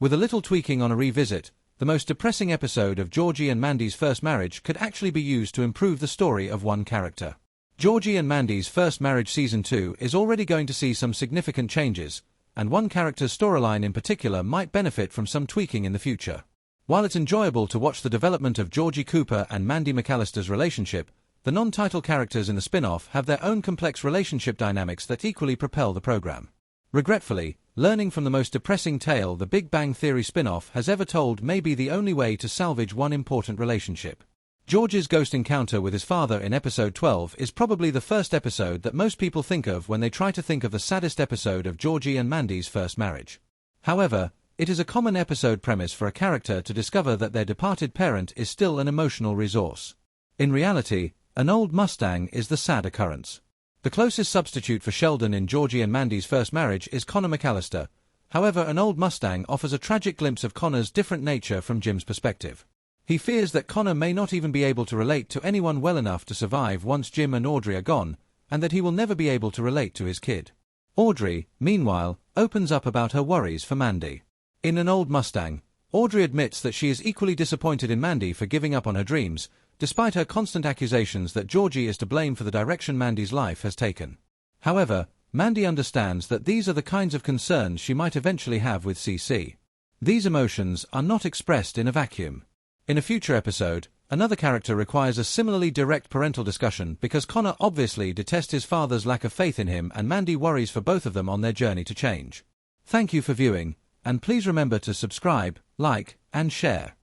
With a little tweaking on a revisit, the most depressing episode of Georgie and Mandy's first marriage could actually be used to improve the story of one character. Georgie and Mandy's First Marriage Season 2 is already going to see some significant changes, and one character's storyline in particular might benefit from some tweaking in the future. While it's enjoyable to watch the development of Georgie Cooper and Mandy McAllister's relationship, the non-title characters in the spin-off have their own complex relationship dynamics that equally propel the program. Regretfully, learning from the most depressing tale the Big Bang Theory spin-off has ever told may be the only way to salvage one important relationship. George's ghost encounter with his father in episode 12 is probably the first episode that most people think of when they try to think of the saddest episode of Georgie and Mandy's first marriage. However, it is a common episode premise for a character to discover that their departed parent is still an emotional resource. In reality, an old Mustang is the sad occurrence. The closest substitute for Sheldon in Georgie and Mandy's first marriage is Connor McAllister. However, an old Mustang offers a tragic glimpse of Connor's different nature from Jim's perspective. He fears that Connor may not even be able to relate to anyone well enough to survive once Jim and Audrey are gone, and that he will never be able to relate to his kid. Audrey, meanwhile, opens up about her worries for Mandy. In An Old Mustang, Audrey admits that she is equally disappointed in Mandy for giving up on her dreams, despite her constant accusations that Georgie is to blame for the direction Mandy's life has taken. However, Mandy understands that these are the kinds of concerns she might eventually have with CC. These emotions are not expressed in a vacuum. In a future episode, another character requires a similarly direct parental discussion because Connor obviously detests his father's lack of faith in him and Mandy worries for both of them on their journey to change. Thank you for viewing, and please remember to subscribe, like, and share.